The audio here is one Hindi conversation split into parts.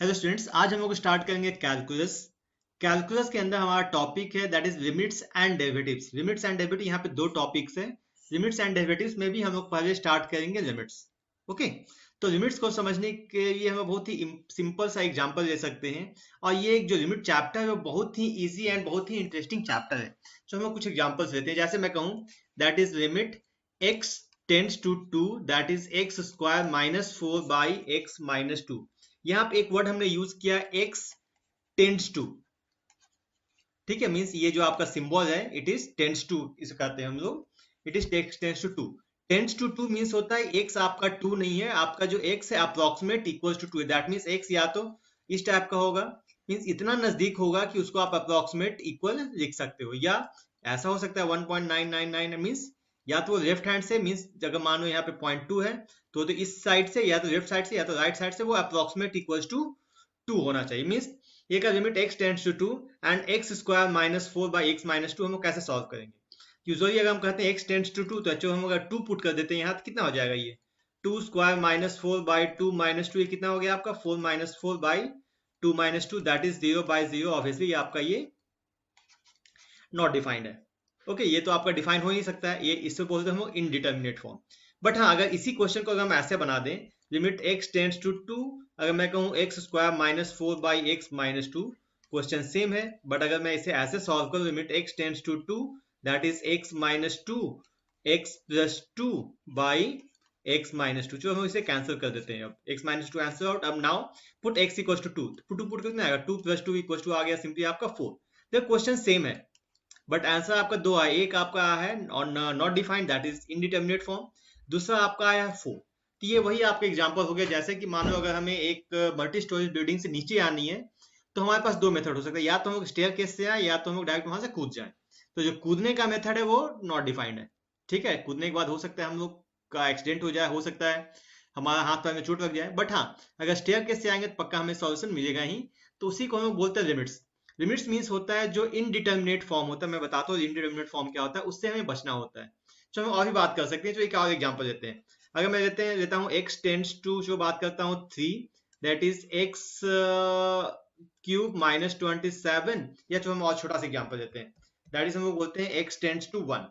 हेलो स्टूडेंट्स, आज हम लोग स्टार्ट करेंगे कैलकुलस। कैलकुलस के अंदर हमारा टॉपिक है that is limits and derivatives. Limits and derivative यहाँ पे दो टॉपिक्स है। लिमिट्स एंड डेरिवेटिव्स में भी हम लोग पहले स्टार्ट करेंगे लिमिट्स। ओके, तो लिमिट्स को समझने के लिए हम बहुत ही सिंपल सा एग्जांपल ले सकते हैं। और ये एक जो लिमिट चैप्टर है वो बहुत ही इजी एंड बहुत ही इंटरेस्टिंग चैप्टर है। तो हम लोग कुछ एग्जांपल्स लेते हैं। जैसे मैं कहूँ that is limit x tends to 2 that is x square minus 4 by x minus 2। यहाँ पे एक वर्ड हमने यूज किया x टेंड्स टू। ठीक है, मींस ये जो आपका सिंबल है इट इज टेंड्स टू, इसे कहते हैं हम लोग it is tends to 2। Tends to 2 means होता है x आपका 2 नहीं है, आपका जो x है अप्रोक्सीमेट इक्वल्स टू 2 है। दैट मींस x या तो इस टाइप का होगा, मींस इतना नजदीक होगा कि उसको आप अप्रोक्सीमेट इक्वल लिख सकते हो, या ऐसा हो सकता है 1.999 मींस या तो लेफ्ट हैंड से, मींस अगर मानो यहाँ पे 0.2 है तो इस साइड से या तो लेफ्ट साइड से या तो राइट साइड से वो अप्रोक्सीमेट इक्वल्स टू 2 होना चाहिए। मींस ये का limit x tends to 2 and x square minus 4 by x minus 2 हम लोग कैसे सॉल्व करेंगे। यूजुअली अगर हम कहते हैं x टेंड्स टू 2 तो जो हम अगर 2 पुट कर देते हैं यहाँ तो कितना हो जाएगा, ये 2 स्क्वायर माइनस 4 बाई 2 माइनस 2, ये कितना हो गया आपका 4 minus 4 by 2 minus 2 that is 0 by 0। Obviously ये आपका ये नॉट डिफाइंड है। ओके, ये तो आपका डिफाइन हो नहीं सकता है, ये इससे बोलते हैं हम इनडिटर्मिनेट फॉर्म। बट हाँ, अगर इसी क्वेश्चन को अगर हम ऐसे बना दें लिमिट x टेंड्स टू 2, अगर मैं कहूँ x square minus 4 by x minus 2, question same है। बट अगर मैं इसे ऐसे सॉल्व करूँ limit x tends to 2 that is x minus 2 x plus 2 by x minus 2, जो हम इसे कैंसिल कर देते हैं। अब x माइनस 2 कैंसिल आउट। अब now put x equal to 2, put कितना आएगा 2 प्लस 2 इक्वल टू आ गया सिंपली आपका 4। तो क्वेश्चन सेम है बट आंसर आपका दो आया, एक आपका आया है और not defined that is indeterminate form, दूसरा आपका आया है 4। तो ये वही आपका एग्जांपल हो गया। जैसे कि मानो अगर हमें एक मल्टी स्टोरेज बिल्डिंग से नीचे आनी है तो हमारे पास दो मेथड हो सकते हैं, या तो हम लोग स्टेयर केस से आए या तो हम लोग डायरेक्ट वहां से कूद जाए। तो जो कूदने का मेथड है वो नॉट डिफाइंड है। ठीक है, कूदने के बाद हो सकता है हम लोग का एक्सीडेंट हो जाए, हो सकता है हमारा हाथ पैर में चोट लग जाए। बट हाँ, अगर स्टेयर केस से आएंगे तो पक्का हमें सॉल्यूशन मिलेगा ही। तो उसी को हम लोग बोलते हैं लिमिट्स। लिमिट्स मींस होता है जो इनडिटर्मिनेट फॉर्म होता है। मैं बताता हूँ इनडिटर्मिनेट फॉर्म क्या होता है, उससे हमें बचना होता है। तो हम और भी बात कर सकते हैं। तो एक और एग्जांपल लेते हैं। अगर मैं लेता हूँ x टेंड्स टू, जो बात करता हूँ 3 that is x cube minus 27, या जो हम और छोटा सा एग्जांपल लेते हैं दैट इज हम लोग बोलते हैं x टेंड्स टू 1।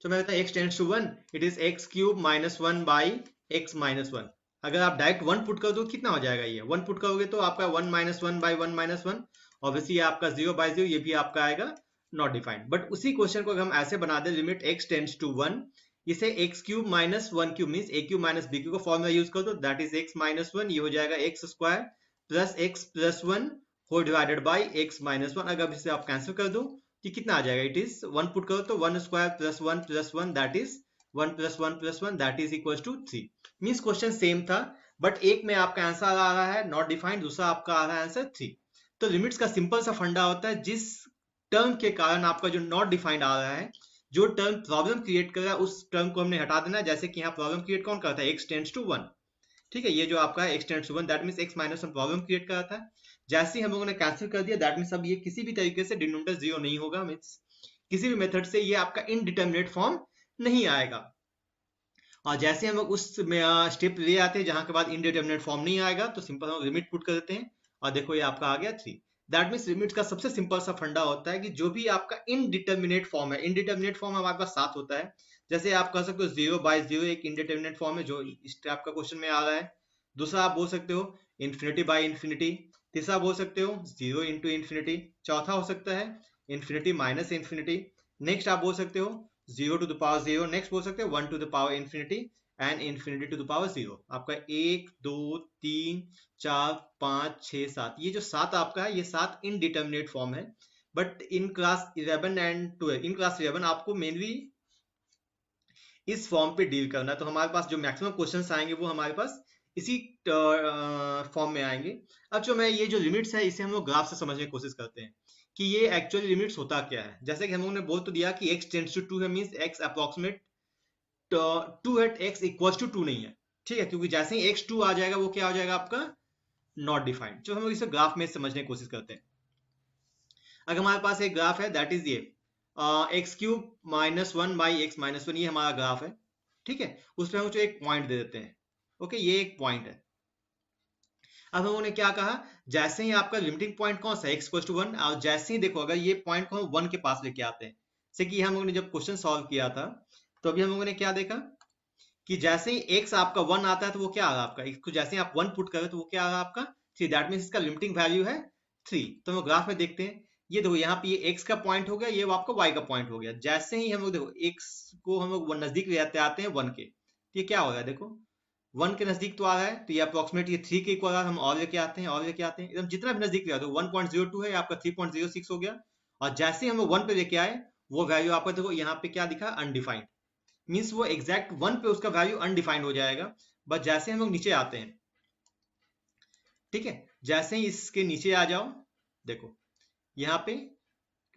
तो मैं कहता हूँ x tends to 1 it is x cube minus 1 by x minus 1। अगर आप डायरेक्ट 1 पुट कर दो कितना हो जाएगा, ये 1 पुट करोगे तो आपका 1 माइनस 1 बाई 1 माइनस 1। ऑब्वियसली आपका 0 बाई 0, ये भी आपका आएगा नॉट डिफाइंड। बट उसी क्वेश्चन को अगर हम ऐसे बना दें लिमिट x टेंड्स टू 1, इसे x cube minus 1 cube means a cube minus b cube का फॉर्मूला यूज कर दो दैट इज x माइनस 1, ये हो जाएगा x square plus x plus 1 whole divided by x minus 1। अगर इसे आप कैंसिल कर दो कि कितना आ जाएगा, इट इज 1 पुट करो तो 1 square plus 1 that is 1 plus 1 plus 1 that is equal to 3। Means question same था बट एक में आपका आंसर आ रहा है नॉट डिफाइंड, दूसरा आपका आ रहा है आंसर 3। तो लिमिट्स का सिंपल सा फंडा होता है, जिस टर्म के कारण आपका जो नॉट डिफाइंड आ रहा है, जो टर्म प्रॉब्लम क्रिएट कर रहा है उस टर्म को हमने हटा देना है। जैसे कि यहाँ प्रॉब्लम क्रिएट कौन करता है, x टेंड्स टू 1। ठीक है, ये जो आपका है x tends to 1 that means x minus 1 problem create कर रहा था। जैसे ही हम लोगों ने कैंसिल कर दिया दैट मींस अब ये किसी भी तरीके से डिनोमिनेटर 0 नहीं होगा, मींस किसी भी मेथड से ये आपका इनडिटर्मिनेट फॉर्म नहीं आएगा। और जैसे हम लोग उस स्टेप ले आते हैं जहां के बाद इनडिटर्मिनेट फॉर्म नहीं आएगा तो सिंपल हम लिमिट पुट कर देते हैं और देखो ये आपका आ गया 3। दैट मीन्स लिमिट का सबसे सिंपल सा फंडा होता है कि जो भी आपका इनडिटर्मिनेट फॉर्म है, इनडिटर्मिनेट फॉर्म हमारे पास 7 होता है। जैसे आप कह सकते हो 0 बाई 0 एक इनडिटर्मिनेट फॉर्म है जो इस टाइप का क्वेश्चन में आ रहा है। दूसरा आप बोल सकते हो इन्फिनिटी बाई इन्फिनिटी। तीसरा बोल सकते हो 0 इंटू इन्फिनिटी। चौथा हो सकता है इन्फिनिटी माइनस इन्फिनिटी। नेक्स्ट आप बोल सकते हो 0 टू द पावर 0। नेक्स्ट बोल सकते हो 1 to the power infinity and infinity to the power 0। आपका 1 2 3 4 5 6 7, ये जो 7 आपका है ये 7 इनडिटर्मिनेट फॉर्म है। But in class 11 and 12, in class 11 आपको मेनली इस फॉर्म पे डील करना है। तो हमारे पास जो मैक्सिमम क्वेश्चंस आएंगे वो हमारे पास इसी फॉर्म में आएंगे। अब जो मैं ये जो लिमिट्स है इसे हम लोग ग्राफ से समझने की कोशिश करते हैं कि ये एक्चुअली लिमिट्स होता क्या है। जैसे कि हम लोगों ने बोल तो दिया कि x टेंड्स टू 2 है, means x approximate 2 at x equals to 2 नहीं है। ठीक है, क्योंकि जैसे ही x 2 आ जाएगा वो क्या हो जाएगा आपका नॉट डिफाइंड। जो हम लोग इसे ग्राफ में समझने की कोशिश करते हैं। अगर हमारे पास एक ग्राफ है दैट इज ये x cube minus 1 by x minus 1, ये हमारा ग्राफ है। ठीक है, उसमें हम एक पॉइंट दे देते हैं। ओके, ये एक पॉइंट है। अब हम लोगों ने क्या कहा, जैसे ही आपका लिमिटिंग पॉइंट कौन सा x इक्वल टू 1, और जैसे ही देखो अगर ये पॉइंट को हम 1 के पास लेके आते हैं, जैसे कि हम लोगों ने जब क्वेश्चन सॉल्व किया था तो अभी हम लोगों ने क्या देखा कि जैसे ही x आपका 1 आता है तो वो क्या आ रहा है आपका, इसको जैसे ही आप 1 पुट करें तो वो क्या आ रहा है आपका 3, दैट मीन्स इसका लिमिटिंग वैल्यू है 3। तो हम ग्राफ में देखते हैं, ये देखो यहाँ पे ये x का पॉइंट हो गया, ये आपका y का पॉइंट हो गया। जैसे ही हम लोग देखो x को हम लोग नजदीक ले आते हैं 1 के, ये क्या हो रहा है देखो 1 के नजदीक तो आ रहा है, तो ये अप्रोक्सीमेट ये 3 के इक्वल आ रहा है। हम और लेके आते हैं और लेके आते हैं, एकदम जितना भी नजदीक ले आते हो 1.02 है आपका 3.06 हो गया। और जैसे ही हम लोग 1 पे लेके आए वो वैल्यू आपका देखो यहाँ पे क्या दिखा, अनडिफाइंड, मीन्स वो एग्जैक्ट 1 पे उसका वैल्यू अनडिफाइंड हो जाएगा। बट जैसे हम लोग नीचे आते हैं, ठीक है, जैसे ही इसके नीचे आ जाओ, देखो यहाँ पे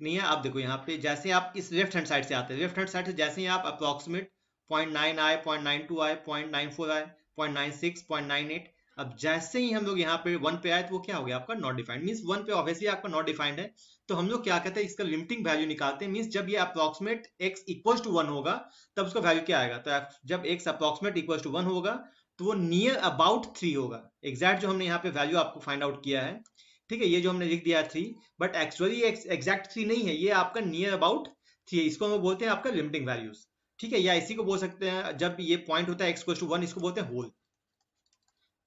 नहीं है, आप देखो यहाँ पे जैसे आप इस लेफ्ट हैंड साइड से आते हैं, लेफ्ट हैंड साइड से जैसे ही आप अप्रोक्सीमेट 0.9 आए, 0.92 आए, 0.94 आए, 0.96, 0.98, अब जैसे ही हम लोग यहाँ पे 1 पे आए तो वो क्या हो गया आपका नॉट डिफाइंड, मीन्स 1 पे ऑब्वियसली आपका नॉट डिफाइंड है। तो हम लोग क्या कहते हैं, इसका लिमिटिंग वैल्यू निकालते हैं, मीन्स जब ये अप्रोक्सीमेट x इक्वल टू 1 होगा तब उसका वैल्यू क्या आएगा, तो जब x अप्रोक्सीमेट इक्वल टू 1 होगा तो वो नियर अबाउट 3 होगा, एग्जैक्ट जो हमने यहाँ पे वैल्यू आपको फाइंड आउट किया है, ठीक है, ये जो हमने लिख दिया 3, बट एक्चुअली एग्जैक्ट 3 नहीं है, ये आपका नियर अबाउट 3 है, इसको हम बोलते हैं आपका लिमिटिंग वैल्यूज, ठीक है। या इसी को बोल सकते हैं जब ये पॉइंट होता है x इक्वल टू 1, इसको बोलते हैं होल,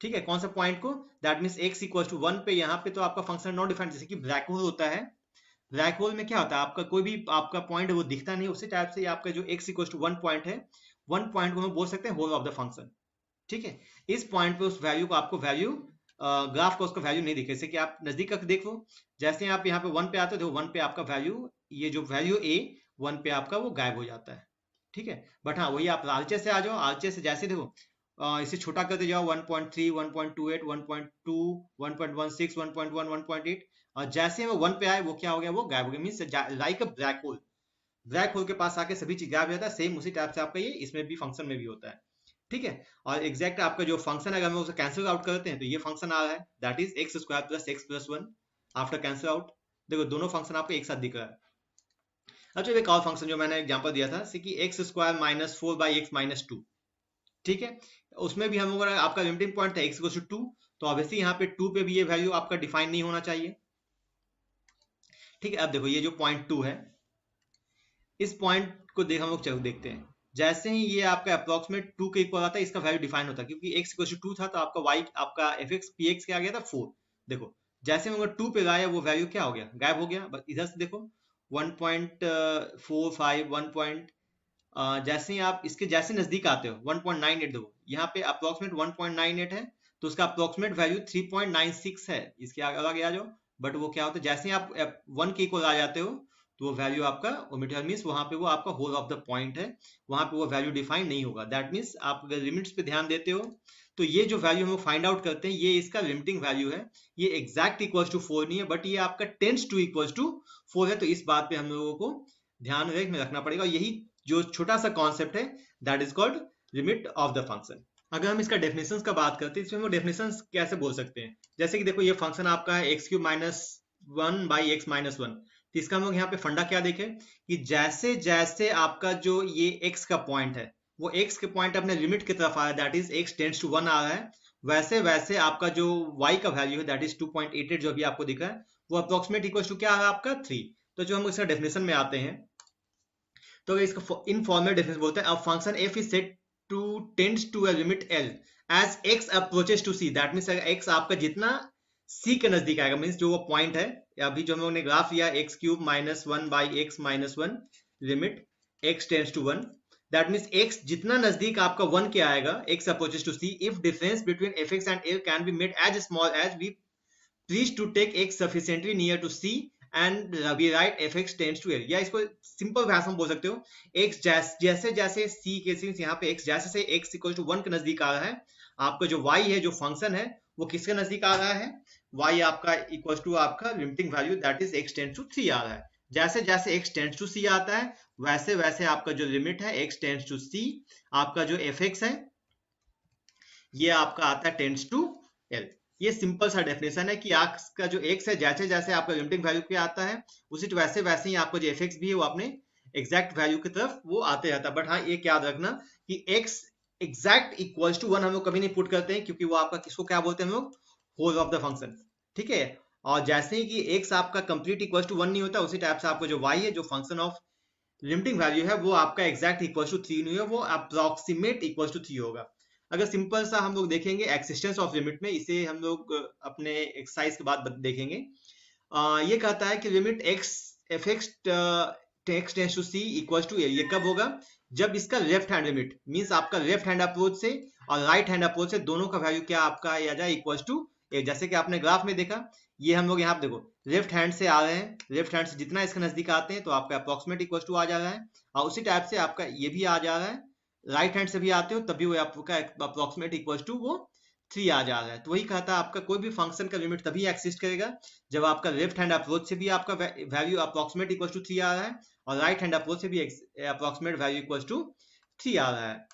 ठीक है। कौन सा पॉइंट को, that means x equal to 1 पे, यहाँ पे तो आपका फंक्शन नॉट डिफाइंड, जैसे कि ब्लैक होल होता है, ब्लैक होल में क्या होता है आपका कोई भी आपका पॉइंट है वो दिखता नहीं, उसी टाइप से आपका जो x इक्वल टू 1 पॉइंट है, 1 पॉइंट को हम बोल सकते हैं होल ऑफ द फंक्शन, ठीक है। इस पॉइंट पे उस वैल्यू को आपको वैल्यू ग्राफ को उसका वैल्यू नहीं दिखे, जैसे कि आप नजदीक करके देखो, जैसे आप यहाँ पे 1 पे आते हो तो 1 पे आपका वैल्यू, ये जो वैल्यू a 1 पे आपका वो गायब हो जाता है, ठीक है। बट हाँ वही आप आरचे से आ जाओ, आरचे से जैसे देखो इसे छोटा करते जाओ 1.3, 1.28, 1.2, 1.16, 1.1, 1.8, और जैसे वो 1 पे आए वो क्या हो गया, वो गायब हो गया, मीन्स लाइक अ ब्लैक होल, ब्लैक होल के पास आके सभी चीज गायब हो जाता है। सेम उसी टाइप से आपका ये इसमें भी फंक्शन में भी होता है, ठीक है। और एग्जैक्ट आपका जो फंक्शन है अगर हम उसे कैंसिल आउट करते हैं तो ये फंक्शन आ रहा है, that is x square plus x plus 1 after cancel out, देखो दोनों फंक्शन आपको एक साथ दिख रहा है। अच्छा एक और फंक्शन जो मैंने एग्जांपल दिया था कि x square minus 4 by x minus 2, ठीक है, उसमें भी हम लोग आपका लिमिटिंग पॉइंट था एक्स इक्वल टू 2, तो ऑब्वियसली यहाँ पे 2 पे भी ये वैल्यू आपका डिफाइन नहीं होना चाहिए, ठीक है। अब देखो ये जो पॉइंट 2 है, इस पॉइंट को हम लोग चलो देखते हैं, जैसे ही ये आपका अप्रोक्सीमेट 2 के इक्वल आता है इसका वैल्यू डिफाइन होता है, क्योंकि x इक्वल टू 2 था तो आपका y आपका fx px क्या आ गया था 4, देखो जैसे हम 2 पे लाया वो वैल्यू क्या हो गया, गायब हो गया। बस इधर से देखो 1.45 1. जैसे ही आप इसके जैसे नजदीक आते हो 1.98, देखो यहाँ पे अप्रोक्सीमेट 1.98 है तो उसका अप्रोक्सीमेट वैल्यू 3.96 है, इसके आगे आ जाओ, बट वो क्या होता है जैसे ही आप 1 के इक्वल आ जाते हो तो वो वैल्यू आपका ओमिट, मीन्स वहां पे वो आपका होल ऑफ द पॉइंट है, वहां पे वो वैल्यू डिफाइन नहीं होगा। दैट मीन्स आप अगर लिमिट्स पे ध्यान देते हो तो ये जो वैल्यू हम फाइंड आउट करते हैं ये इसका लिमिटिंग वैल्यू है, ये एग्जैक्ट इक्वल्स टू 4 नहीं है, बट ये आपका टेंड्स टू इक्वल्स टू 4 है। तो इस बात पे हम लोगों को ध्यान में रखना पड़ेगा, यही जो छोटा सा कॉन्सेप्ट है that is called limit of the function. अगर हम इसका डेफिनेशन का बात करते हैं, इसमें हम डेफिनेशन कैसे बोल सकते हैं, जैसे कि देखो ये फंक्शन आपका है x cube minus 1 by x minus 1, तो इसका हम लोग यहाँ पे फंडा क्या देखें कि जैसे जैसे आपका जो ये x का पॉइंट है वो x के पॉइंट अपने लिमिट की तरफ आ रहा है, that is x tends to 1 आ रहा है, वैसे वैसे आपका जो y का वैल्यू है दैट इज 2.88 जो अभी आपको दिखा है वो अप्रोक्सीमेट इक्वल टू क्या है आपका 3। तो जो हम इसका डेफिनेशन में आते हैं तो इसका इनफॉर्मल डेफिनेशन बोलते हैं, a function f is set to tends to a limit l as x approaches to c, that means अगर x आपका जितना c के नजदीक आएगा, मींस जो वो पॉइंट है, अभी जो हम लोगों ने ग्राफ लिया x cube minus 1 by x minus 1 limit x tends to 1, that means x जितना नजदीक आपका 1 के आएगा x approaches to c, if difference between fx and l can be made as small as we please to take x sufficiently near to c and we write fx tends to l, या इसको सिंपल भाषा में बोल सकते हो x जैसे जैसे c के सिंस यहाँ पे x जैसे से x इक्वल टू 1 के नजदीक आ रहा है, आपका जो y है जो फंक्शन है वो किसके नजदीक आ रहा है, y आपका इक्वल टू आपका limiting value that is x tends to 3 आ रहा है। जैसे जैसे x टेंड्स टू c आता है वैसे वैसे आपका जो लिमिट है x टेंड्स टू c, आपका जो fx है ये आपका आता है टेंड्स टू l। ये सिंपल सा डेफिनेशन है कि आपका जो x है जैसे जैसे आपका लिमिटिंग वैल्यू पे आता है उसी वैसे वैसे ही आपका जो fx भी है वो अपने एग्जैक्ट वैल्यू की तरफ वो आते रहता है। बट हाँ ये याद रखना कि x एग्जैक्ट इक्वल्स टू 1 हम लोग कभी नहीं पुट करते हैं, क्योंकि वो आपका किसको क्या बोलते हैं हम लोग, होल ऑफ द फंक्शन, ठीक है। और जैसे ही कि x आपका कंप्लीट इक्वल टू 1 नहीं होता, उसी टाइप से आपको जो y है, जो फंक्शन ऑफ लिमिटिंग वैल्यू है, वो आपका एग्जैक्ट इक्वल टू 3 नहीं है, वो अप्रोक्सीमेट इक्वल टू 3 होगा। अगर सिंपल सा हम लोग देखेंगे एक्सिस्टेंस ऑफ लिमिट में, इसे हम लोग अपने एक्सरसाइज के बाद देखेंगे। ये कहता है कि limit x fx x tends to c equal to a, ये कब होगा? जब इसका लेफ्ट हैंड लिमिट मींस आपका लेफ्ट हैंड अप्रोच से और राइट हैंड अप्रोच से दोनों का वैल्यू क्या आपका आ जाए इक्वल टू a। जैसे कि आपने ग्राफ में देखा, ये हम लोग यहाँ पे देखो लेफ्ट हैंड से आ रहे हैं, लेफ्ट हैंड से जितना इसके नजदीक आते हैं तो आपका अप्रोक्सीमेट इक्वल टू आ जा रहा है, और उसी टाइप से आपका ये भी आ जा रहा है, राइट हैंड से भी आते हो तभी वो आपका अप्रोक्सीमेट इक्वल टू वो 3 आ जा रहा है। तो वही कहता है आपका कोई भी फंक्शन का लिमिट तभी एक्सिस्ट करेगा जब आपका लेफ्ट हैंड अप्रोच से भी आपका वैल्यू अप्रोक्सीमेट इक्वल टू 3 आ रहा है, और राइट हैंड अप्रोच से भी अप्रोक्सीमेट वैल्यू इक्वल टू 3 आ रहा है।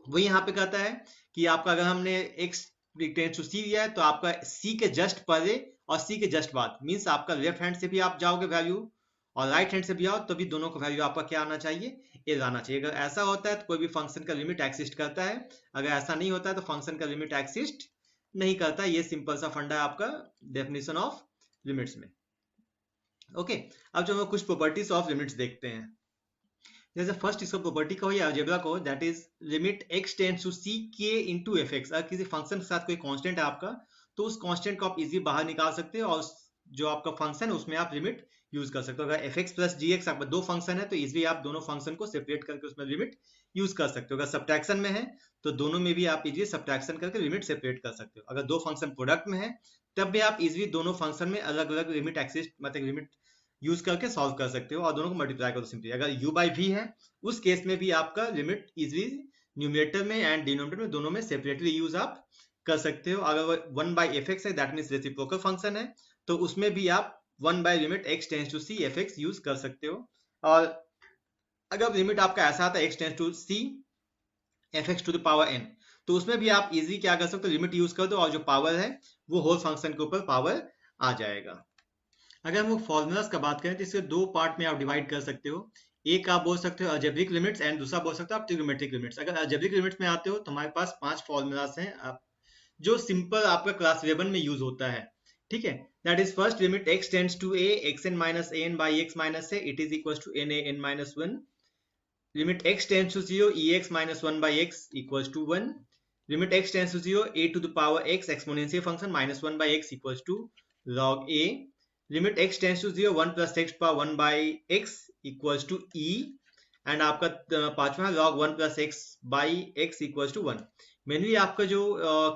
वही यहाँ पे कहता है कि आपका अगर हमने x टेंड्स टू c लिया है तो आपका c के जस्ट पहले और c के जस्ट बाद, मींस आपका लेफ्ट हैंड से भी आप जाओगे वैल्यू और राइट हैंड से भी आओ, तभी दोनों का वैल्यू आपका क्या आना चाहिए? a लाना चाहिए। अगर ऐसा होता है तो कोई भी फंक्शन का लिमिट एक्सिस्ट करता है, अगर ऐसा नहीं होता है तो फंक्शन का लिमिट एक्सिस्ट नहीं करता। ये सिंपल सा फंडा है आपका डेफिनेशन ऑफ लिमिट्स में। ओके, अब जो हम कुछ प्रॉपर्टीज ऑफ लिमिट्स देखते हैं। जैसे फर्स्ट इसको प्रॉपर्टी कहो या अलजेब्रा कहो, that is limit x tends to c k into fx। अगर किसी फंक्शन के साथ कोई कांस्टेंट है आपका, तो उस कांस्टेंट को आप इजीली बाहर निकाल सकते हो और जो आपका फंक्शन है उसमें आप लिमिट यूज कर सकते हो। अगर fx प्लस gx आपका दो फंक्शन है तो इजीली आप दोनों फंक्शन को सेपरेट करके उसमें लिमिट यूज कर सकते हो। अगर सब्ट्रैक्शन में है तो दोनों में भी आप इजीली सब्ट्रैक्शन करके लिमिट सेपरेट कर सकते हो। अगर दो फंक्शन प्रोडक्ट में है तब भी आप इजीली दोनों फंक्शन में अलग अलग लिमिट एक्सिस्ट मतलब लिमिट यूज करके सॉल्व कर सकते हो और दोनों को मल्टीप्लाई करो सिंपली। अगर u बाई v है उस केस में भी आपका लिमिट इजीली न्यूमरेटर में एंड डिनोमिनेटर में दोनों में सेपरेटली यूज आप कर सकते हो। अगर 1 बाई fx है दैट मींस रेसिप्रोकल फंक्शन है, तो उसमें भी आप 1 by limit x tends to c fx use कर सकते हो। और अगर लिमिट आपका ऐसा आता है x tends to c fx to the power n, तो उसमें भी आप इजीली क्या कर सकते हो? लिमिट यूज कर दो और जो पावर है वो होल फंक्शन के ऊपर पावर आ जाएगा। अगर हम लोग फॉर्मूलाज का बात करें तो इसके दो पार्ट में आप डिवाइड कर सकते हो। एक आप बोल सकते हो अलजेब्रिक लिमिट्स एंड दूसरा बोल सकते हो आप ट्रिग्नोमेट्रिक लिमिट्स। अगर अलजेब्रिक लिमिट्स में आते हो तो हमारे पास 5 फॉर्मूलाज हैं आप जो सिंपल आपका क्लास 11 में यूज होता है, ठीक है। That is first limit x tends to a xn minus an by x minus a it is equals to na n minus 1। Limit x tends to 0 ex minus 1 by x equals to 1। Limit x tends to 0 a to the power x exponential function minus 1 by x equals to log a। Limit x tends to 0 1 plus x power 1 by x equals to e। And आपका पांचवा log 1 plus x by x equals to 1। Mainly आपका जो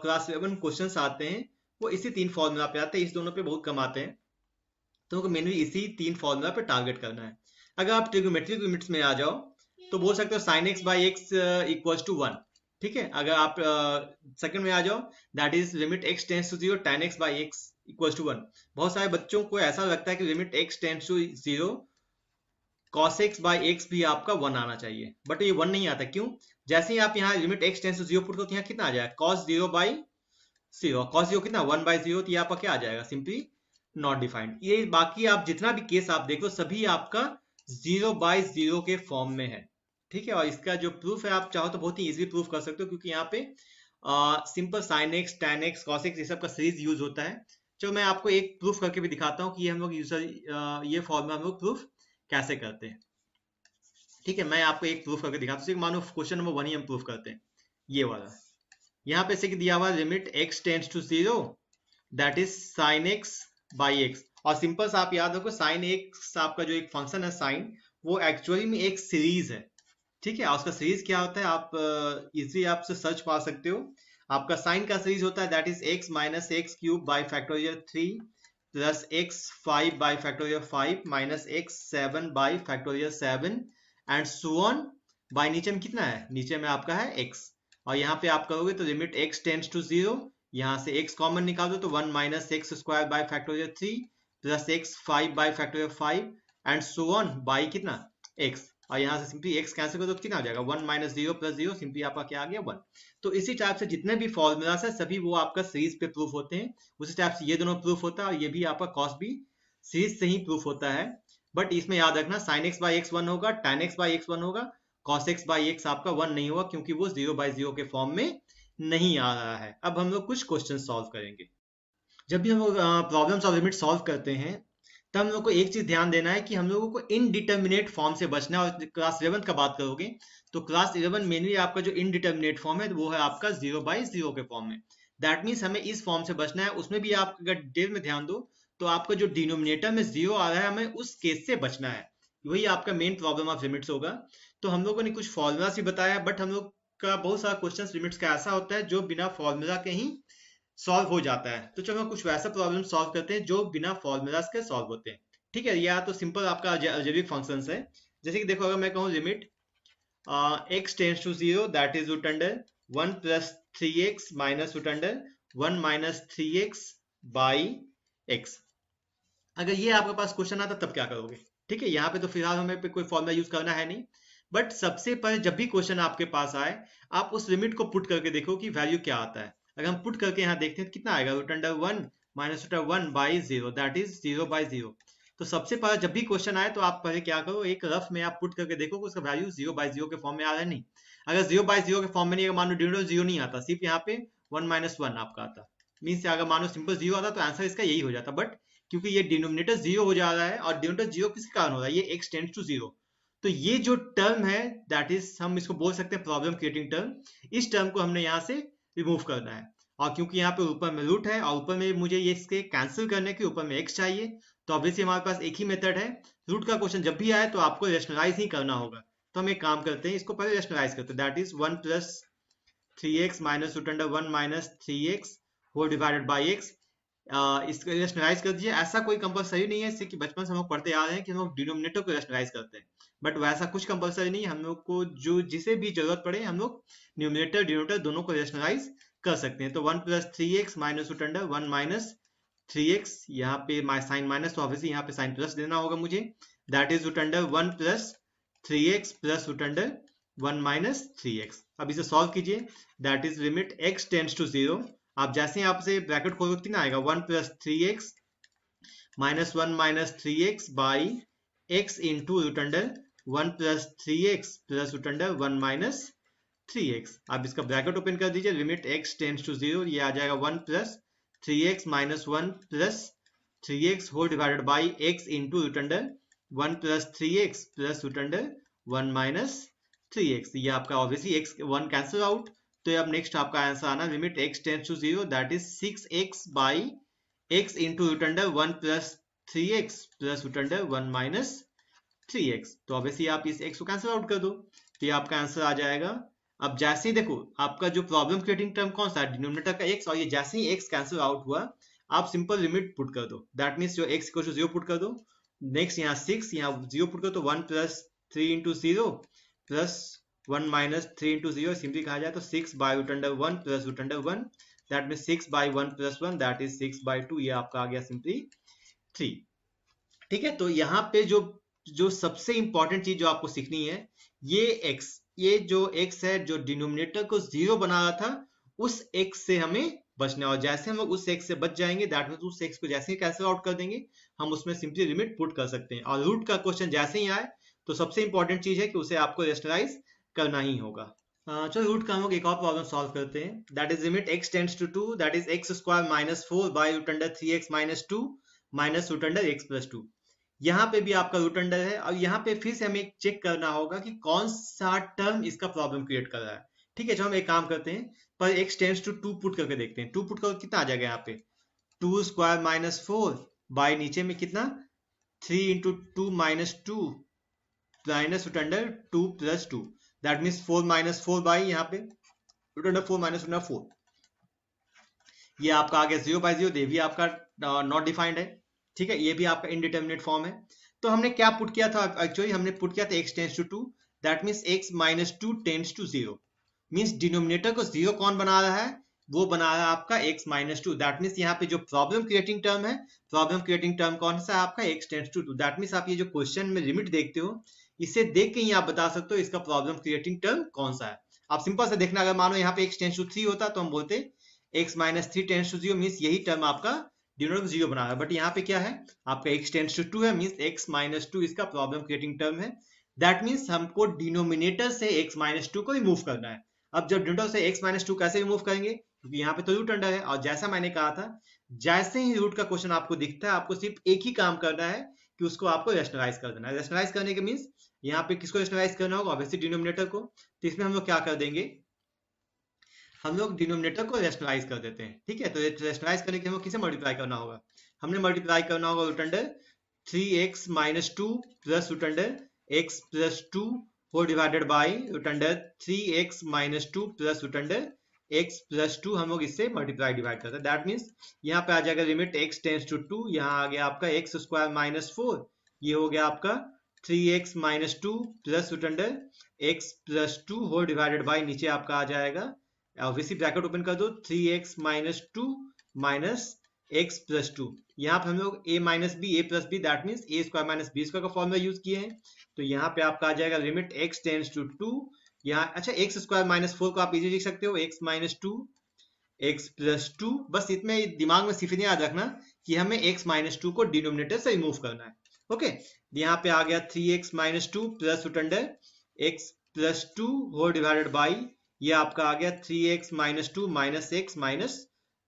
क्लास 11 क्वेश्चंस आते हैं वो इसी तीन फॉर्मूला पे आते हैं, इस दोनों पे बहुत कम आते हैं, तो मेनली इसी तीन फॉर्मूला पे टारगेट करना है। अगर आप ट्रिग्नोमेट्रिक लिमिट्स में आ जाओ तो बोल सकते हो sine x by x equals to 1, ठीक है। अगर आप सेकंड में आ जाओ that is limit x tends to 0 tan x by x equals to 1। बहुत सारे बच्चों को ऐसा लगता है कि limit x tends to 0 cos x by x भी आपका 1 आना चाहिए, बट ये 1 नहीं आता। क्यों? जैसे ही आप यहाँ limit x tends to 0 put करो तो यहाँ कितना आ जाएगा? cos 0 by 0। cos 0 कितना? 1 बाई 0, तो यहाँ पर क्या आ जाएगा? Simply not defined. ये बाकी आप जितना भी केस आप देखो सभी आपका 0 बाई 0 के फॉर्म में है, ठीक है। और इसका जो प्रूफ है आप चाहो तो बहुत ही इजीली प्रूफ कर सकते हो, क्योंकि यहाँ पे simple sine x tan x cos x ये सब का सीरीज यूज होता है। चलो मैं आपको एक प्रूफ करके भी दिखाता हूँ कि हम लोग ये फॉर्मूला हम लोग प्रूफ कैसे करते हैं, ठीक है। मैं आपको एक प्रूफ करके दिखाता हूँ। मानो क्वेश्चन नंबर 1 ही हम प्रूफ करते हैं, ये वाला। यहाँ पे से दिया हुआ limit x tends to 0 that is sine x by x. और सिंपल सा आप याद रखो साइन एक्स आपका जो एक फंक्शन है साइन, वो एक्चुअली में एक सीरीज है, ठीक है। उसका सीरीज क्या होता है आप इजीली आपसे सर्च पा सकते हो। आपका साइन का सीरीज होता है that is x minus x cube by factorial 3 plus x 5 by factorial 5 minus x 7 by factorial 7 and so on by नीचे में कितना है? नीचे में आपका है x। और यहाँ पे आप करोगे तो लिमिट x टेंड्स टू 0, यहाँ से x कॉमन निकाल दो तो 1 minus x square by factorial 3 plus x 5 by factorial 5 and so on by कितना? x। और यहाँ से सिंपली x कैंसिल कर दो तो कितना आ जाएगा? 1 माइनस 0 प्लस 0, सिंपली आपका क्या आ गया? 1। तो इसी टाइप से जितने भी फॉर्मूलास है सभी वो आपका सीरीज पे प्रूफ होते हैं। उसी टाइप से ये दोनों प्रूफ होता है और ये भी आपका कॉस भी सीरीज से ही प्रूफ होता है। बट इसमें याद रखना साइन एक्स बाई एक्स 1 होगा, टैन एक्स बाई एक्स 1 होगा, कॉस एक्स बाई एक्स आपका 1 नहीं होगा, क्योंकि वो 0 बाई 0 के फॉर्म में नहीं आ रहा है। अब हम लोग कुछ क्वेश्चन सॉल्व करेंगे। जब भी हम लोग प्रॉब्लम्स और लिमिट सॉल्व करते हैं तब हम लोग को एक चीज ध्यान देना है कि हम लोगों को इनडिटर्मिनेट फॉर्म से बचना है। और क्लास 11 का बात करोगे तो क्लास 11 मेनली आपका जो इनडिटर्मिनेट फॉर्म है वो है आपका 0/0 के फॉर्म में। दैट मीन्स हमें इस फॉर्म से बचना है। उसमें भी आप अगर डिटेल में ध्यान दो तो आपका जो डिनोमिनेटर में 0 आ रहा है हमें उस केस से बचना है। वही आपका मेन प्रॉब्लम ऑफ लिमिट्स होगा। तो हम लोगों ने कुछ फॉर्मूलास भी बताया, बट हम लोग का बहुत सारा क्वेश्चन लिमिट्स का ऐसा होता है जो बिना फॉर्मूला के ही सॉल्व हो जाता है। तो चलो हम कुछ वैसा प्रॉब्लम सॉल्व करते हैं जो बिना फॉर्मूलाज के सॉल्व होते हैं। ठीक है, या तो सिंपल आपका अलजेब्रिक फंक्शंस है। जैसे कि देखो, अगर मैं कहूँ limit x tends to 0 that is root under 1 plus 3x minus root under 1 minus 3x by x। अगर ये आपके पास क्वेश्चन आता तब क्या करोगे? ठीक है, यहाँ पे तो फिलहाल हमें पे कोई फॉर्मूला यूज करना है नहीं, बट सबसे पहले जब भी क्वेश्चन आपके पास आए आप उस लिमिट को पुट करके देखो कि वैल्यू क्या आता है। अगर हम पुट करके यहाँ देखते हैं तो कितना आएगा? Root under 1 minus root 1 by 0 that is 0/0। तो सबसे पहले जब भी क्वेश्चन आए तो आप पहले क्या करो, एक रफ में आप पुट करके देखो कि उसका वैल्यू 0/0 के फॉर्म में आ रहा है नहीं। अगर 0/0 के फॉर्म में नहीं, अगर मान लो डिनोमिनेटर 0 नहीं आता, सिर्फ यहाँ पे 1 माइनस 1 आपका आता, मीन्स अगर मान लो सिंपल 0 आता तो आंसर इसका यही हो जाता। बट क्योंकि ये डिनोमिनेटर 0 हो जा रहा है और डिनोमिनेटर 0 किस कारण हो रहा है? ये x टेंड्स टू 0। तो ये जो टर्म है दैट इज, हम इसको बोल सकते हैं प्रॉब्लम क्रिएटिंग टर्म। इस टर्म को हमने यहाँ से रिमूव करना है। और क्योंकि यहाँ पे ऊपर में रूट है और ऊपर में मुझे ये इसके कैंसिल करने के ऊपर में x चाहिए, तो ऑब्वियसली हमारे पास एक ही मेथड है। रूट का क्वेश्चन जब भी आए तो आपको रेशनलाइज ही करना होगा। तो हम एक काम करते हैं, इसको पहले रेशनलाइज करते हैं। That is 1 plus 3x minus root under 1 minus 3x whole divided by x। इसको रेशनलाइज कर दीजिए। ऐसा कोई कंपलसरी नहीं है, इससे कि बचपन से हम लोग पढ़ते आ रहे हैं कि हम लोग डिनोमिनेटर को रेशनलाइज करते हैं, बट वैसा कुछ कंपलसरी नहीं है। हम लोग को जो जिसे भी जरूरत पड़े हम लोग न्यूमिनेटर डिनोमिनेटर दोनों को रेशनलाइज कर सकते हैं। तो 1 plus 3x minus root under 1 minus 3x, यहाँ पे साइन माइनस तो ऑब्वियसली यहाँ पे साइन प्लस देना होगा मुझे। That is root under 1 plus 3x plus root under 1 minus 3x। अब इसे सॉल्व कीजिए। That is limit x tends to 0। आप जैसे ही आपसे ब्रैकेट खोलोगे कितना आएगा? 1 plus 3x minus 1 minus 3x by x into root under 1 plus 3x plus root under 1 minus 3x। आप इसका ब्रैकेट ओपन कर दीजिए। लिमिट x टेंड्स टू 0, ये आ जाएगा 1 plus 3x minus 1 plus 3x whole divided by x into root under 1 plus 3x plus root under 1 minus 3x। ये आपका ऑब्वियसली x 1 कैंसिल आउट। तो अब नेक्स्ट आपका आंसर आना, limit x tends to 0 that is 6x by x into root under 1 plus 3x plus root under 1 minus 3x। तो ऑब्वियसली आप इस x को कैंसिल आउट कर दो तो ये आपका आंसर आ जाएगा। अब जैसे ही देखो आपका जो प्रॉब्लम क्रिएटिंग टर्म कौन सा है? डिनोमिनेटर का x, और ये जैसे ही x कैंसिल आउट हुआ आप सिंपल लिमिट पुट कर दो। दैट मीन्स जो x इक्वल टू 0 पुट कर दो। नेक्स्ट यहाँ 6, यहाँ 0 पुट कर दो। 1 plus 3 into 0 plus 1 minus 3 into 0, simply कहा जाए तो 6 by root under 1 plus root under 1, that means 6 by 1 plus 1 that is 6/2। ये आपका आ गया सिंपली 3। ठीक है, तो यहाँ पे जो जो सबसे इंपॉर्टेंट चीज जो आपको सीखनी है, ये x, ये जो x है जो डिनोमिनेटर को 0 बना रहा था उस x से हमें बचना है। और जैसे हम लोग उस x से बच जाएंगे दैट मीन्स उस x को जैसे ही कैंसिल आउट कर देंगे हम उसमें सिंपली लिमिट पुट कर सकते हैं। और रूट का क्वेश्चन जैसे ही आए तो सबसे इंपॉर्टेंट चीज है कि उसे आपको रेशनलाइज करना ही होगा। चलो रूट का हम लोग एक और प्रॉब्लम सॉल्व करते हैं। That is limit x tends to 2 that is x square minus 4 by root under 3x minus 2 minus root under x plus 2। यहाँ पे भी आपका रूट अंडर है और यहाँ पे फिर से हमें चेक करना होगा कि कौन सा टर्म इसका प्रॉब्लम क्रिएट कर रहा है। ठीक है, जो हम एक काम करते हैं, पर x टेंड्स टू 2 पुट करके देखते हैं। 2 पुट करके कितना आ जाएगा? यहाँ पे 2 स्क्वायर माइनस 4 बाई नीचे में कितना 3 into 2 minus 2 minus root under 2 plus 2, that means 4 minus 4 by यहाँ पे root under 4 minus root under 4। ये आपका आ गया 0/0। ये भी आपका नॉट डिफाइंड है। ठीक है, ये भी आपका इनडिटर्मिनेट फॉर्म है। तो हमने क्या पुट किया था? एक्चुअली हमने पुट किया था x tends to 2 that means x minus 2 tends to 0। Means denominator को 0 कौन बना रहा है? वो बना रहा है आपका x माइनस 2। दैट मीन्स यहाँ पे जो प्रॉब्लम क्रिएटिंग टर्म है, प्रॉब्लम क्रिएटिंग टर्म कौन सा है आपका? x tends to 2। That means आप ये जो क्वेश्चन में लिमिट देखते हो इसे देख के ही आप बता सकते हो इसका प्रॉब्लम क्रिएटिंग टर्म कौन सा है। आप सिंपल से देखना, अगर मानो यहाँ पे x टेंड्स टू 3 होता तो हम बोलते x minus 3 tends to 0 means यही टर्म आपका डिनोमिनेटर 0 बना रहा है। बट यहाँ पे क्या है आपका x टेंड्स टू 2 है, मीन्स x माइनस 2 इसका प्रॉब्लम क्रिएटिंग टर्म है। दैट मीन्स हमको डिनोमिनेटर से x माइनस 2 को रिमूव करना है। अब जब डिनोमिनेटर से x माइनस 2 कैसे रिमूव करेंगे? क्योंकि यहाँ पे तो रूट अंडर है। और जैसा मैंने कहा था, जैसे ही रूट का क्वेश्चन आपको दिखता है, आपको सिर्फ एक ही काम करना है कि उसको आपको रेशनलाइज कर देना है। रेशनलाइज करने के मीन्स यहाँ पे किसको रेशनलाइज करना होगा? ऑब्वियसली डिनोमिनेटर को। तो इसमें हम लोग क्या कर देंगे, हम लोग डिनोमिनेटर को रेशनलाइज कर देते हैं। ठीक है, तो रेशनलाइज करने के लिए हमें किसे मल्टीप्लाई करना होगा? हमने मल्टीप्लाई करना होगा root under 3x minus 2 plus root under x plus 2 whole divided by root under 3x minus 2 plus root under x plus 2। हम लोग इससे मल्टीप्लाई डिवाइड करते हैं। दैट मीन्स यहाँ पे आ जाएगा लिमिट x टेंस टू 2, यहाँ आ गया आपका x स्क्वायर माइनस 4, ये हो गया आपका 3x minus 2 plus root under x plus 2 whole divided by, नीचे आपका आ जाएगा ऑब्वियसली ब्रैकेट ओपन कर दो, 3x minus 2 minus x plus 2। यहाँ पे हम लोग a minus B, a plus B, that means a square minus B square का फॉर्मूला यूज किए हैं। तो यहाँ पे आपका आ जाएगा लिमिट x टेंस टू 2, यहाँ अच्छा x स्क्वायर माइनस 4 को आप इजी लिख सकते हो, x माइनस 2 x प्लस 2। बस इतने दिमाग में सिर्फ याद रखना कि हमें x माइनस 2 को डिनोमिनेटर से रिमूव करना है। ओके, यहाँ पे आ गया 3x minus 2 plus root under x plus 2 whole divided by, ये आपका आ गया 3x minus 2 minus x minus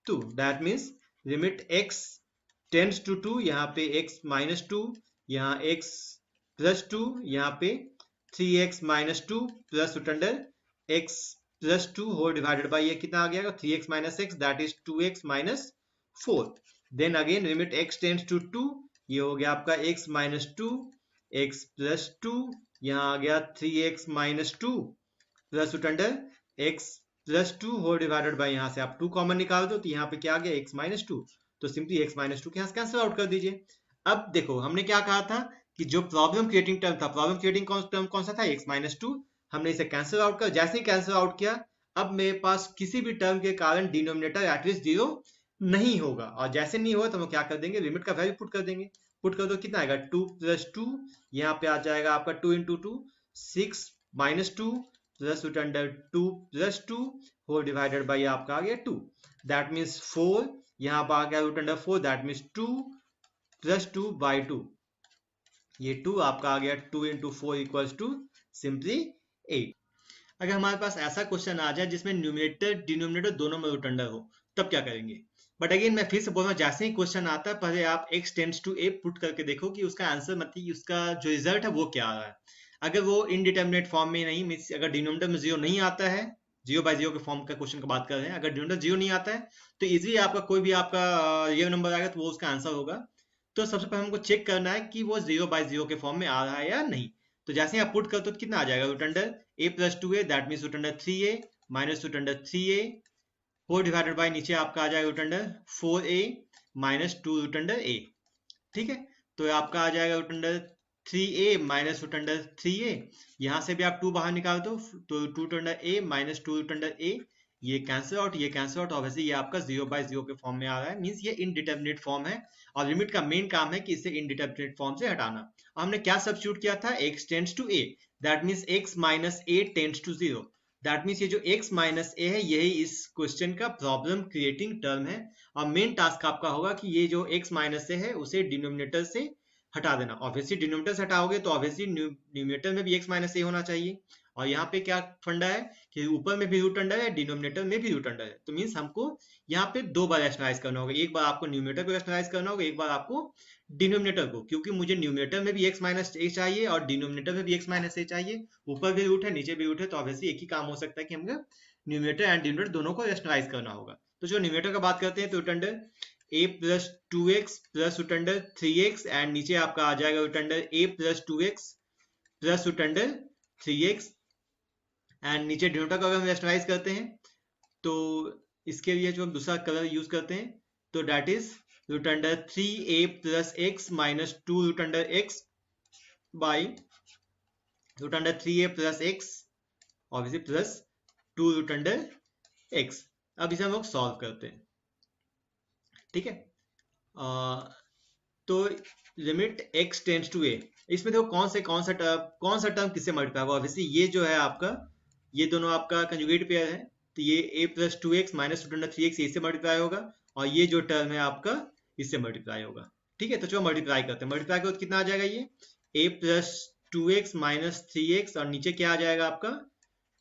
2। That means limit x tends to 2, यहाँ पे x माइनस 2, यहाँ x प्लस 2, यहाँ पे 3x minus 2 plus root under x plus 2 whole divided by, ये कितना आ गया 3x minus x, that is 2x minus 4। Then again limit x tends to 2, ये हो गया आपका x माइनस 2 x प्लस 2, यहाँ आ गया 3x minus 2 plus root under x plus 2 whole divided by, यहाँ से आप 2 कॉमन निकाल दो, तो यहाँ पे क्या आ गया x माइनस 2, तो सिंपली x माइनस 2 के यहाँ से कैंसिल आउट कर दीजिए। अब देखो हमने क्या कहा था कि जो प्रॉब्लम क्रिएटिंग टर्म था, प्रॉब्लम क्रिएटिंग टर्म कौन सा था? x minus 2। हमने इसे कैंसिल आउट कर, जैसे ही कैंसिल आउट किया, अब मेरे पास किसी भी टर्म के कारण डिनोमिनेटर एटलीस्ट 0 नहीं होगा। और जैसे नहीं होगा तो हम क्या कर देंगे, लिमिट का वैल्यू पुट कर देंगे। पुट कर दो, कितना आएगा 2 प्लस 2, यहाँ पे आ जाएगा आपका 2 into 2 6 minus 2 plus root under 2 plus 2 whole divided by, आपका आ गया 2, दैट मीन्स 4, यहाँ पर आ गया root under 4, that means 2 plus 2 by 2, ये 2 आपका आ गया 2 इंटू 4 इक्वल्स टू सिंपली 8। अगर हमारे पास ऐसा क्वेश्चन आ जाए जिसमें न्यूमरेटर डिनोमिनेटर दोनों में रूट अंडर हो, तब क्या करेंगे? बट अगेन मैं फिर से बोल रहा हूँ, जैसे ही क्वेश्चन आता है पहले आप x tends to a put करके देखो कि उसका आंसर मतलब उसका जो रिजल्ट है वो क्या आ रहा है। अगर वो इनडिटर्मिनेट फॉर्म में नहीं, मींस अगर डिनोमिनेटर में 0 नहीं आता है, 0 बाई 0 के फॉर्म का क्वेश्चन की बात कर रहे हैं, अगर डिनोमिनेटर 0 नहीं आता है तो इजीली आपका कोई भी आपका रियल नंबर आएगा तो वो उसका आंसर होगा। तो सबसे पहले हमको चेक करना है कि वो 0 बाई 0 के फॉर्म में आ रहा है या नहीं। तो जैसे आप पुट करते हो तो कितना आ जाएगा, root under a plus 2a, that means root under 3a minus root under 3a whole divided by, नीचे आपका आ जाएगा root under 4a minus 2 root under a। ठीक है, तो आपका आ जाएगा root under 3a minus root under 3a, यहाँ से भी आप 2 बाहर निकाल दो तो 2 root under a minus 2 root under a, ये कैंसिल आउट, ये कैंसिल आउट, ऑब्वियसली ये आपका 0 बाई 0 के फॉर्म में आ रहा है, मींस ये इनडिटर्मिनेट फॉर्म है। और लिमिट का मेन काम है कि इसे इनडिटर्मिनेट फॉर्म से हटाना। और हमने क्या सब्स्टिट्यूट किया था, x tends to a, that means x minus a tends to 0। That means ये जो x माइनस a है यही इस क्वेश्चन का प्रॉब्लम क्रिएटिंग टर्म है। और मेन टास्क आपका होगा कि ये जो x माइनस a है उसे डिनोमिनेटर से हटा देना। ऑब्वियसली डिनोमिनेटर से हटाओगे तो ऑब्वियसली न्यूमरेटर में भी x माइनस a होना चाहिए। और यहाँ पे क्या फंडा है कि ऊपर में भी रूट अंडर है, डिनोमिनेटर में भी रूट अंडर है, तो मीन्स हमको यहाँ पे 2 बार रैशनलाइज करना होगा। एक बार आपको न्यूमरेटर को रैशनलाइज करना होगा, एक बार आपको डिनोमिनेटर को, क्योंकि मुझे न्यूमरेटर में भी x माइनस a चाहिए और डिनोमिनेटर में भी x माइनस a चाहिए। ऊपर भी रूट है, नीचे भी रूट है, तो ऑब्वियसली एक ही काम हो सकता है कि हमको न्यूमरेटर एंड डिनोमिनेटर दोनों को रैशनलाइज करना होगा। तो जो न्यूमरेटर का बात करते हैं तो root under a plus 2x plus root under 3x, and नीचे आपका आ जाएगा root under a plus 2x plus root under 3x, and नीचे डिनोमिनेटर को अगर हम रैशनलाइज करते हैं तो इसके लिए जो हम दूसरा कलर यूज करते हैं तो that is root under 3a plus x minus 2 root under x by root under 3a plus x obviously plus 2 root under x। अब इसे हम लोग सॉल्व करते हैं। ठीक है, तो limit x tends to a, इसमें देखो कौन सा टर्म किससे मल्टीप्लाई होगा। ऑब्वियसली ये जो है आपका, ये दोनों आपका कंजुगेट पेयर है, तो ये a plus 2x minus root under 3x इससे मल्टीप्लाई होगा, और ये जो टर्म है आपका इससे मल्टीप्लाई होगा। ठीक है, तो चलो मल्टीप्लाई करते हैं। मल्टीप्लाई करो तो कितना आ जाएगा, ये a plus 2x minus 3x, और नीचे क्या आ जाएगा आपका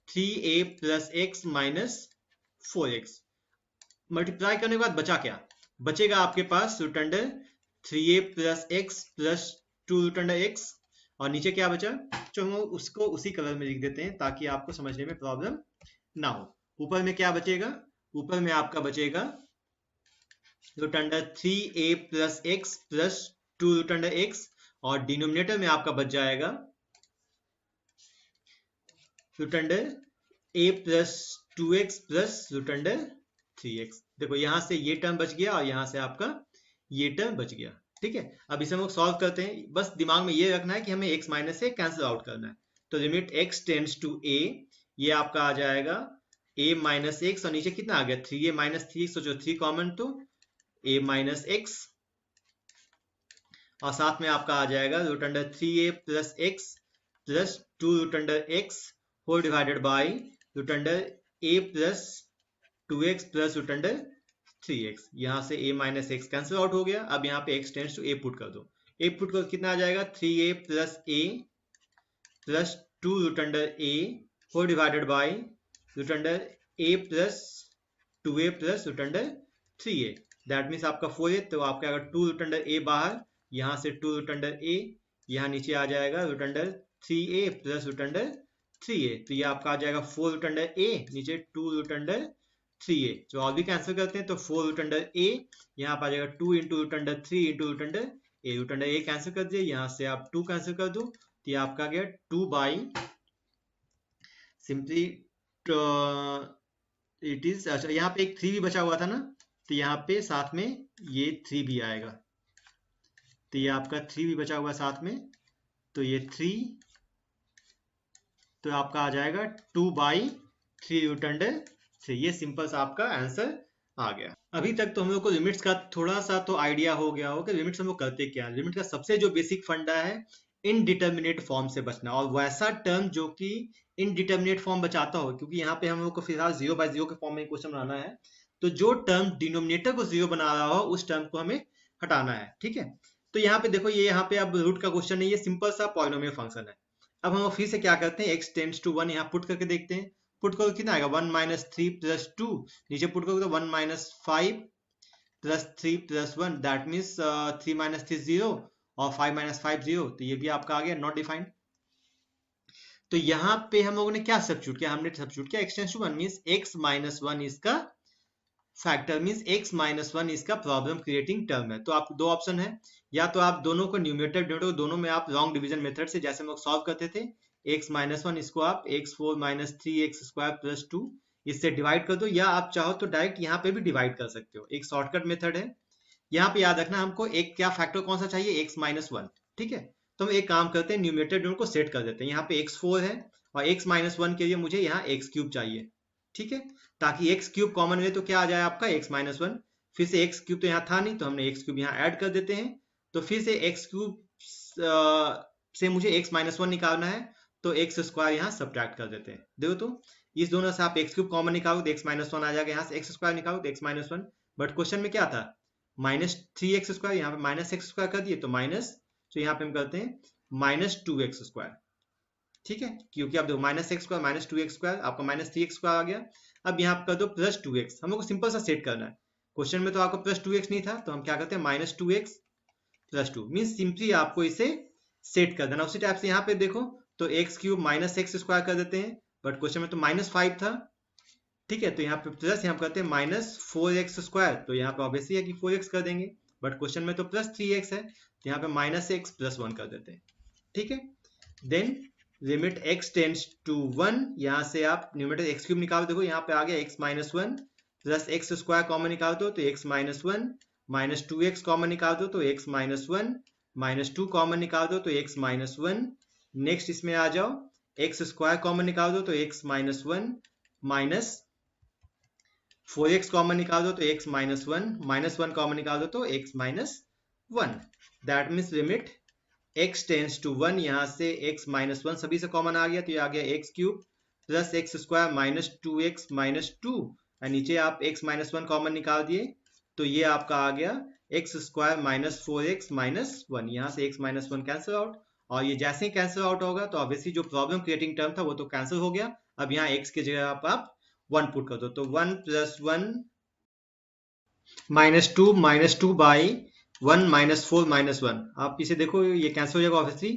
3a plus x minus 4x। Multiply करने के बाद बचा क्या? बचेगा आपके पास root under 3a plus x plus 2 root under x, और नीचे क्या बचा? जो हम उसको उसी कलर में लिख देते हैं ताकि आपको समझने में प्रॉब्लम ना हो। ऊपर में क्या बचेगा? ऊपर में आपका बचेगा root under 3a plus x plus 2 root under x, और डिनोमिनेटर में आपका बच जाएगा root under a plus 2x plus root under 3x। देखो यहां से ये टर्म बच गया और यहां से आपका ये टर्म बच गया। ठीक है, अब इसे हम लोग सॉल्व करते हैं। बस दिमाग में ये रखना है कि हमें x माइनस से कैंसिल आउट करना है। तो limit x tends to a, ये आपका आ जाएगा a माइनस एक्स, और नीचे कितना आ गया 3a माइनस 3x, तो जो 3 कॉमन तो a माइनस एक्स, और साथ में आपका आ जाएगा root under 3a plus x plus 2 root under x whole divided by root under a plus 2x plus root under 3x। यहाँ से a minus x cancel out हो गया। अब यहाँ पे x tends to a put कर दो। a पुट कर कितना आ जाएगा 3a plus a plus 2 root under a whole divided by root under a plus 2a plus root under 3a। That means आपका 4a, तो आपका अगर 2 रूट अंडर a बाहर, यहाँ से 2 रूट अंडर a, यहाँ नीचे आ जाएगा root under 3a plus root under 3a, तो ये आपका आ जाएगा 4 रूट अंडर a, नीचे 2 रूट अंडर 3a। जो और भी कैंसिल करते हैं तो 4 रूट अंडर a, यहाँ पर आ जाएगा 2 into root under 3 into root under a। Root under a cancel कर दिए, यहाँ से आप 2 कैंसिल कर दो, तो ये आपका गया 2 बाई सिंपली इट इज। अच्छा, यहाँ पे एक 3 भी बचा हुआ था ना, तो यहाँ पे साथ में ये 3 भी आएगा, तो ये आपका 3 भी बचा हुआ साथ में, तो ये 3, तो आपका आ जाएगा 2 बाई 3 रूट अंडर 3। ये सिंपल सा आपका आंसर आ गया। अभी तक तो हम लोग को लिमिट्स का थोड़ा सा तो आइडिया हो गया हो कि लिमिट्स हम लोग करते क्या है। लिमिट का सबसे जो बेसिक फंडा है इनडिटर्मिनेट फॉर्म से बचना, और वैसा टर्म जो कि इनडिटर्मिनेट फॉर्म बचाता हो, क्योंकि यहाँ पे हम लोग को फिलहाल 0/0 के फॉर्म में क्वेश्चन बनाना है, तो जो टर्म डिनोमिनेटर को 0 बना रहा हो उस टर्म को हमें हटाना है। ठीक है, तो यहाँ पे देखो, ये यहाँ पे अब रूट का क्वेश्चन है, ये सिंपल सा पॉलिनोमियल फंक्शन है। अब हम फिर से क्या करते हैं, x टेंड्स टू 1 यहाँ पुट करके देखते हैं। पुट करो कितना आएगा 1 माइनस 3 प्लस 2, नीचे पुट करो तो 1 minus 5 plus 3 plus 1, that means 3 minus 3 0, और 5 माइनस 5 0, तो ये भी आपका आ गया नॉट डिफाइंड। तो यहाँ पे हम लोगों ने क्या सब्स्टिट्यूट किया, हमने सब्स्टिट्यूट किया x tends to 1 means x minus 1 इसका फैक्टर, मीन्स x माइनस 1 इसका प्रॉब्लम क्रिएटिंग टर्म है। तो आप दो ऑप्शन है, या तो आप दोनों को न्यूमरेटर डिनोमिनेटर दोनों में आप लॉन्ग डिवीजन मेथड से जैसे हम लोग सॉल्व करते थे, x माइनस 1 इसको आप x4 minus 3x square plus 2 इससे डिवाइड कर दो, या आप चाहो तो डायरेक्ट यहाँ पे भी डिवाइड कर सकते हो, एक शॉर्टकट मेथड है। यहाँ पे याद रखना हमको एक क्या फैक्टर कौन सा चाहिए, x माइनस 1। ठीक है, तो हम एक काम करते हैं, न्यूमरेटर दोनों को सेट कर देते हैं। यहाँ पे x4 है और x माइनस 1 के लिए मुझे यहाँ x क्यूब चाहिए। ठीक है, ताकि x क्यूब कॉमन ले तो क्या आ जाए आपका x माइनस 1, फिर से x क्यूब तो यहाँ था नहीं तो हमने x क्यूब यहाँ ऐड कर देते हैं, तो फिर से x क्यूब से मुझे x माइनस 1 निकालना है, तो x स्क्वायर यहाँ सब्ट्रैक्ट कर देते हैं। देखो तो इस दोनों से आप x क्यूब कॉमन निकालो तो x माइनस 1 आ जाएगा, यहाँ से x स्क्वायर निकालो तो x माइनस 1, बट क्वेश्चन में क्या था माइनस 3x स्क्वायर, यहाँ पे माइनस x स्क्वायर कर दिए तो माइनस, तो यहाँ पे हम करते हैं माइनस 2x स्क्वायर। ठीक है, क्योंकि आप देखो minus x square minus 2x square, आपका माइनस 3x स्क्वायर आ गया। अब यहाँ कर दो प्लस 2x, हम लोग को सिंपल सा सेट करना है। क्वेश्चन में तो आपको प्लस 2x नहीं था, तो हम क्या करते हैं minus 2x plus 2, means simply आपको इसे सेट कर देना। उसी टाइप से यहाँ पे देखो तो x cube minus x square कर देते हैं, बट क्वेश्चन में तो माइनस 5 था। ठीक है, तो यहाँ पे प्लस यहाँ करते हैं माइनस 4x स्क्वायर, तो यहाँ पे ऑब्वियसली है कि 4x कर देंगे, बट क्वेश्चन में तो प्लस 3x है, तो यहाँ पे माइनस x प्लस 1 कर देते हैं। ठीक है, then limit x tends to 1, यहाँ से आप न्यूमरेटर x क्यूब निकाल, देखो यहाँ पे आ गया x minus 1 plus x square common निकाल दो तो x minus 1, minus 2x common निकाल दो तो x माइनस 1, माइनस 2 कॉमन निकाल दो तो x माइनस 1। नेक्स्ट इसमें आ जाओ x स्क्वायर कॉमन निकाल दो तो x minus 1, minus 4x common निकाल दो तो x माइनस 1, माइनस 1 कॉमन निकाल दो तो x minus 1। That means limit x tends to 1, यहाँ से x माइनस 1 सभी से कॉमन आ गया, तो ये आ गया x cube plus x square minus 2x minus 2, और नीचे आप x माइनस 1 कॉमन निकाल दिए, तो ये आपका आ गया x square minus 4x minus 1। यहाँ से x माइनस 1 कैंसिल आउट, और ये जैसे ही कैंसिल आउट होगा तो ऑब्वियसली जो प्रॉब्लम क्रिएटिंग टर्म था वो तो कैंसिल हो गया। अब यहाँ x की जगह आप 1 पुट कर दो, तो 1 प्लस 1 -2 बाई 1 -4 -1। आप इसे देखो, ये कैंसिल हो जाएगा ऑब्वियसली।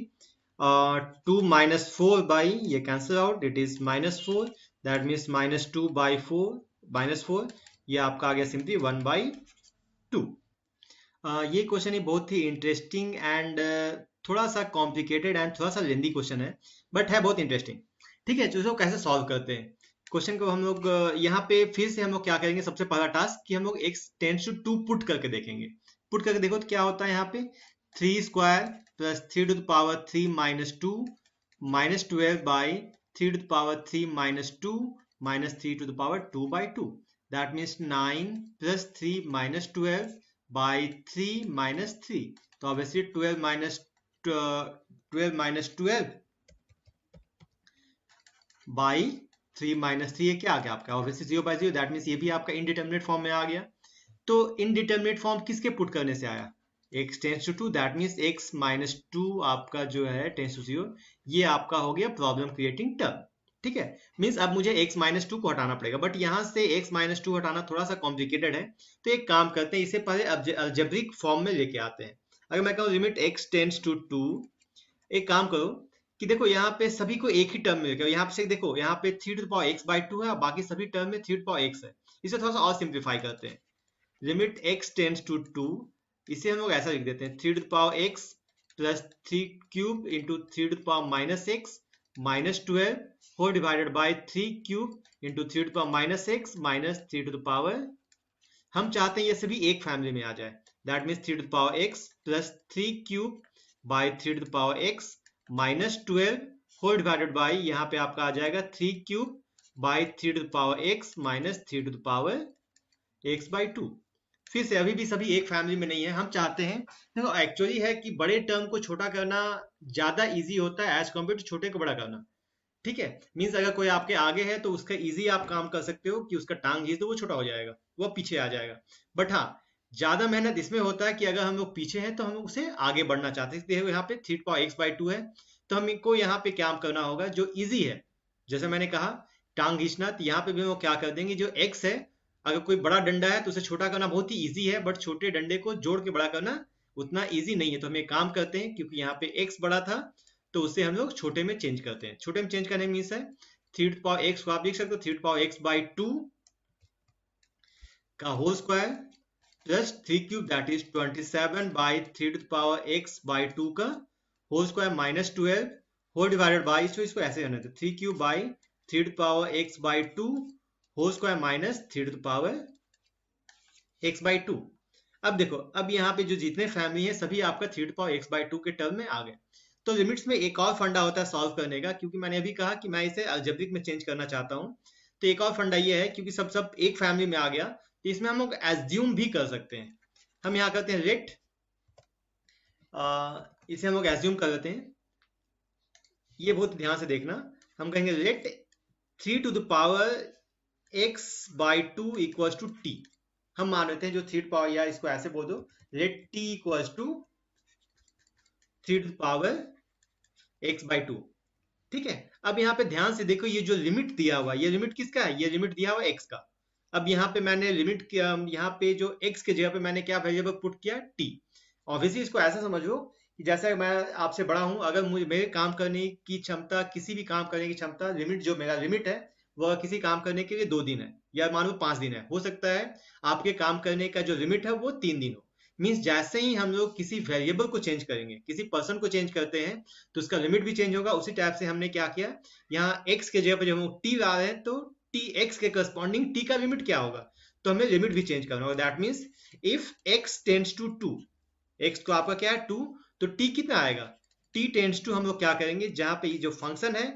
2 -4 बाई, ये cancel out, it is -4, that means -2 by 4 -4, ये आपका आ गया सिंपली 1/2। ये क्वेश्चन ही बहुत ही इंटरेस्टिंग एंड थोड़ा सा कॉम्प्लिकेटेड एंड थोड़ा सा लेंदी क्वेश्चन है, बट है बहुत इंटरेस्टिंग। ठीक है, तो इसको कैसे सॉल्व करते हैं क्वेश्चन को हम लोग, यहाँ पे फिर से हम लोग क्या करेंगे, सबसे पहला टास्क कि हम लोग x टेंस टू 2 पुट करके देखेंगे। पुट करके देखो तो क्या होता है यहाँ पे, 3 square plus 3 to the power 3 -2 -12 by 3 to the power 3 -2 -3 to the power 2/2, that means 9 plus 3 -12 by 3 -3, तो ऑब्वियसली 12 12 बाई 3 -3, ये क्या आ गया आपका, ऑब्वियसली 0/0, दैट मीन्स ये भी आपका इनडिटर्मिनेट फॉर्म में आ गया। तो इनडिटर्मिनेट फॉर्म किसके पुट करने से आया, x tends to 2, that means x -2 आपका जो है टेंस टू 0, ये आपका हो गया प्रॉब्लम क्रिएटिंग टर्म। ठीक है, मीन्स अब मुझे x -2 को हटाना पड़ेगा, बट यहाँ से x -2 हटाना थोड़ा सा कॉम्प्लिकेटेड है, तो एक काम करते हैं, इसे पहले अलजेब्रिक फॉर्म में लेके आते हैं। अगर मैं कहूँ लिमिट x टेंस टू 2, एक काम करो कि देखो यहाँ पे सभी को एक ही टर्म में लेके, यहाँ पे देखो, यहाँ पे 3 टू द पावर x/2 है और बाकी सभी टर्म में 3 टू द पावर x है। इसे थोड़ा सा और सिंप्लीफाई करते हैं, लिमिट x टेंस टू 2, इसे हम लोग ऐसा लिख देते हैं, 3 to the power x plus 3 cube into 3 to the power -x -12 whole divided by 3 cube into 3 to the power -x -3 to the power, हम चाहते हैं ये सभी एक फैमिली में आ जाए, that means 3 to the power x plus 3 cube by 3 to the power x -12 whole divided by, यहाँ पे आपका आ जाएगा 3 cube by 3 to the power x -3 to the power x/2। फिर से अभी भी सभी एक फैमिली में नहीं है, हम चाहते हैं, देखो एक्चुअली है कि बड़े टर्म को छोटा करना ज्यादा इजी होता है एज कम्पेयर टू छोटे को बड़ा करना। ठीक है, मीन्स अगर कोई आपके आगे है तो उसका इजी आप काम कर सकते हो कि उसका टांग खींच दो, वो छोटा हो जाएगा, वो पीछे आ जाएगा। बट हाँ, ज्यादा मेहनत इसमें होता है कि अगर हम लोग पीछे हैं तो हम उसे आगे बढ़ना चाहते हैं, देखो यहाँ पे 3x/2 है, तो हमको यहाँ पे क्या करना होगा जो इजी है, जैसे मैंने कहा टांग खींचना, तो यहाँ पे भी हम लोग क्या कर देंगे, जो x है, अगर कोई बड़ा डंडा है तो उसे छोटा करना बहुत ही इजी है, बट छोटे डंडे को जोड़ के बड़ा करना उतना इजी नहीं है, तो हम एक काम करते हैं, क्योंकि यहाँ पे x बड़ा था तो उसे हम लोग छोटे में चेंज करते हैं। छोटे में चेंज करने मीन्स है 3 टू पावर x को आप लिख सकते हो 3 टू पावर x/2 का whole square plus 3 cube that is 27 by 3 to power x/2 का whole square -12 whole divided by, इसको ऐसे करना था 3 cube by 3 to power x/2 whole square -3 to power x/2। अब देखो, अब यहाँ पे जो जितने फैमिली है सभी आपका 3 टू पावर x/2 के टर्म में आ गए। तो लिमिट्स में एक और फंडा होता है सॉल्व करने का, क्योंकि मैंने अभी कहा कि मैं इसे अलजेब्रिक में चेंज करना चाहता हूँ, तो एक और फंडा ये है, क्योंकि सब सब एक फैमिली में आ गया, तो इसमें हम लोग एज्यूम भी कर सकते हैं। हम यहाँ करते हैं लेट, इसे हम लोग एज्यूम कर लेते हैं, ये बहुत ध्यान से देखना, हम कहेंगे let 3 to the power x/2 equals to t। हम मान लेते हैं जो 3 टू पावर, या इसको ऐसे बोल दो, let t equals to 3 to power x/2। ठीक है, अब यहाँ पे ध्यान से देखो, ये जो लिमिट दिया हुआ, ये लिमिट किसका है, ये लिमिट दिया हुआ x का। अब यहाँ पे मैंने लिमिट किया, यहाँ पे जो x के जगह पे मैंने क्या वेरिएबल पुट किया, t। ऑब्वियसली इसको ऐसा समझो कि जैसे मैं आपसे बड़ा हूं, अगर मुझे मेरे काम करने की क्षमता, किसी भी काम करने की क्षमता, लिमिट जो मेरा लिमिट है वह किसी काम करने के लिए 2 दिन है, या मानो 5 दिन है, हो सकता है आपके काम करने का जो लिमिट है वो 3 दिन हो। मीन्स जैसे ही हम लोग किसी वेरिएबल को चेंज करेंगे, किसी पर्सन को चेंज करते हैं, तो उसका लिमिट भी चेंज होगा। उसी टाइप से हमने क्या किया, यहाँ x के जगह पर जब हम t ला रहे हैं, तो t x के करस्पॉन्डिंग t का लिमिट क्या होगा, तो हमें लिमिट भी चेंज करना होगा। That means if x tends to 2, x तो आपका क्या है 2, तो t कितना आएगा, t टेंड्स टू, हम लोग क्या करेंगे, जहां पे जो फंक्शन है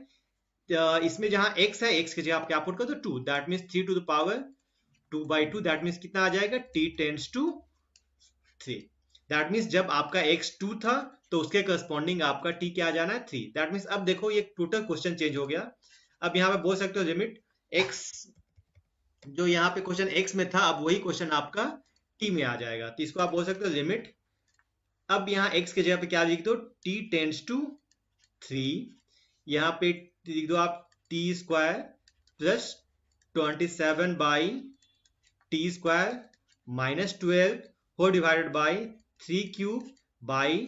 इसमें जहां x है, x के जगह आप क्या पुट कर दो 2, that means 3 to the power 2/2, that means कितना आ जाएगा, t tends to 3। That means जब आपका x 2 था तो उसके करस्पॉन्डिंग आपका t क्या आ जाना है 3। दैट मीन्स अब देखो ये टोटल क्वेश्चन चेंज हो गया। अब यहाँ पे बोल सकते हो लिमिट x, जो यहाँ पे क्वेश्चन x में था, अब वही क्वेश्चन आपका t में आ जाएगा, तो इसको आप बोल सकते हो लिमिट, अब यहाँ x के जगह पे क्या लिख दो, t टेंड्स टू 3, यहाँ पे लिख दो आप t² plus 27 by t² -12 whole divided by 3 cube by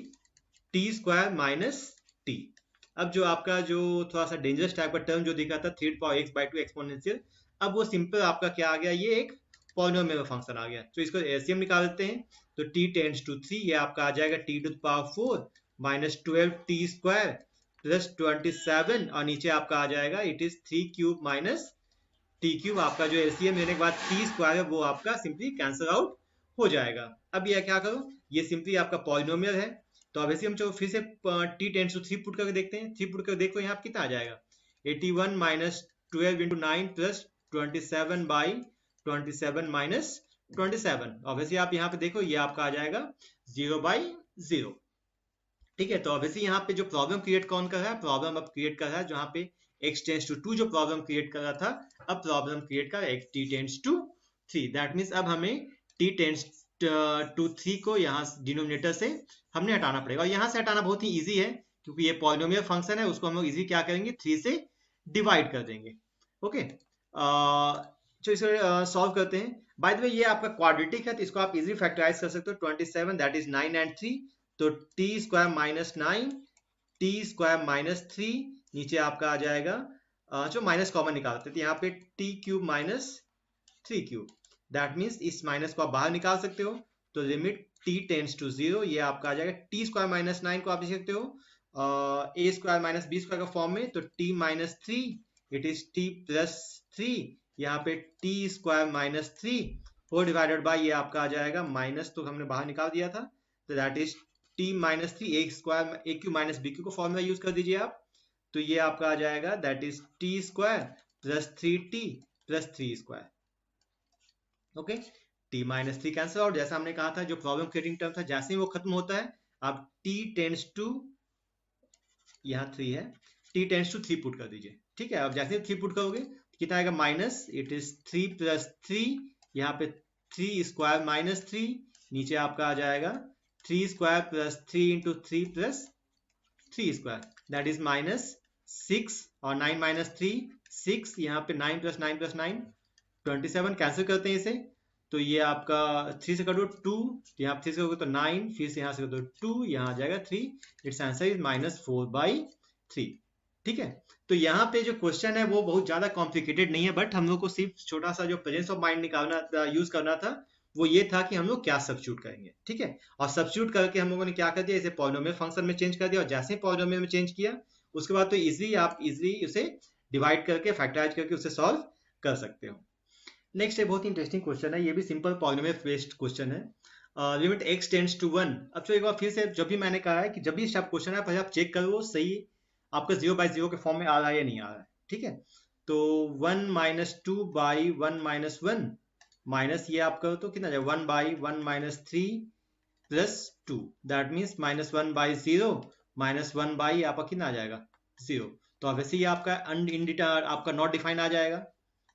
T square minus T. अब जो आपका जो थोड़ा सा डेंजरस टाइप का टर्म जो दिखा था 3x/2 एक्सपोनेंशियल, अब वो सिंपल आपका क्या आ गया, ये एक पॉलिनोमियल फंक्शन आ गया। तो इसको एलसीएम निकाल देते हैं, तो t टेंड्स टू 3, ये आपका आ जाएगा t⁴ minus 12 T square plus 27, और नीचे आपका आ जाएगा it is 3 cube minus T cube. आपका जो एलसीएम लेने के बाद टी स्क्वायर है वो आपका सिंपली कैंसिल आउट हो जाएगा। अब ये क्या करो, ये सिंपली आपका पॉलिनोमियल है, तो अब ऐसे हम जो फिर से t टेंड्स टू 3 पुट करके देखते हैं। 3 पुट करके देखो यहाँ कितना आ जाएगा, 81 minus 12 into 9 plus 27 by 27 minus 27। Obviously आप यहाँ पे देखो ये आपका आ जाएगा 0/0। ठीक है, तो ऑब्वियसली यहाँ पे जो प्रॉब्लम क्रिएट कौन कर रहा है, प्रॉब्लम अब क्रिएट कर रहा है जहाँ पे x टेंड्स टू 2 जो प्रॉब्लम क्रिएट कर रहा था, अब प्रॉब्लम क्रिएट कर x t tends to 3। That मीन्स अब हमें t टेंड्स टू 3 को यहाँ डिनोमिनेटर से हमने हटाना पड़ेगा, और यहाँ से हटाना बहुत ही इजी है क्योंकि ये पॉलिनोमियल फंक्शन है, उसको हम लोग इजी क्या करेंगे, 3 से डिवाइड कर देंगे। ओके, तो इसे सॉल्व करते हैं। बाय द वे ये आपका क्वाड्रेटिक है, तो इसको आप इजीली फैक्टराइज कर सकते हो। 27 दैट इज 9 एंड 3, तो T square minus 9 T square minus 3, नीचे आपका आ जाएगा जो माइनस कॉमन निकालते थे यहाँ पे T cube minus 3 cube. That means इस माइनस को आप बाहर निकाल सकते हो, तो लिमिट t टेंड्स टू 0, ये आपका आ जाएगा टी स्क्वायर माइनस 9 को आप लिख सकते हो A square minus B square का फॉर्म में, तो t minus 3 it is t plus 3, यहाँ पे t square minus 3 whole divided by ये आपका आ जाएगा माइनस, तो हमने बाहर निकाल दिया था, तो that is t minus 3 A square A cube minus B cube को फॉर्मूला यूज कर दीजिए आप, तो ये आपका आ जाएगा that is t square plus 3t plus 3 square. Okay, t minus 3 cancel out, जैसा हमने कहा था जो प्रॉब्लम क्रिएटिंग टर्म था जैसे ही वो खत्म होता है, अब t टेंड्स टू, यहाँ 3 है, t टेंड्स टू 3 पुट कर दीजिए। ठीक है, अब जैसे ही 3 पुट करोगे कितना आएगा, माइनस इट इज 3 प्लस 3, यहाँ पे 3 स्क्वायर माइनस 3, नीचे आपका आ जाएगा 3 square plus 3 into 3 plus 3 square, that is minus 6, और 9 माइनस 3 6, यहाँ पे 9 प्लस 9 प्लस 9 27, कैंसिल करते हैं इसे, तो ये आपका 3 से कटो 2, यहाँ 3 से करोगे तो 9, फिर से यहाँ से कटो 2, यहाँ आ जाएगा 3, इट्स आंसर इज -4/3। ठीक है, तो यहाँ पे जो क्वेश्चन है वो बहुत ज्यादा कॉम्प्लिकेटेड नहीं है, बट हम लोग को सिर्फ छोटा सा जो प्रेजेंस ऑफ माइंड निकालना यूज करना था वो ये था कि हम लोग क्या सब्स्टिट्यूट करेंगे। ठीक है, और सब्स्टिट्यूट करके हम लोगों ने क्या कर दिया, इसे पॉलिनोमियल फंक्शन में चेंज कर दिया, और जैसे ही पॉलिनोमियल में चेंज किया उसके बाद तो इजीली आप उसे डिवाइड करके फैक्टराइज करके उसे सॉल्व कर सकते हो। नेक्स्ट है बहुत ही इंटरेस्टिंग क्वेश्चन है, ये भी सिंपल पॉलिनोमियल बेस्ड क्वेश्चन है, लिमिट x टेंड्स टू 1। अब तो एक बार फिर से जब भी मैंने कहा है कि जब भी आप क्वेश्चन है पहले आप चेक करो सही आपका 0/0 के फॉर्म में आ रहा है या नहीं आ रहा है। ठीक है, तो 1 माइनस 2 बाई 1 माइनस 1 माइनस ये आप करो तो कितना जाएगा 1 by 1 minus 3 plus 2, that means -1/0 -1 by आपका कितना आ जाएगा 0, तो ऑब्वियसली ये आपका आपका नॉट डिफाइंड आ जाएगा,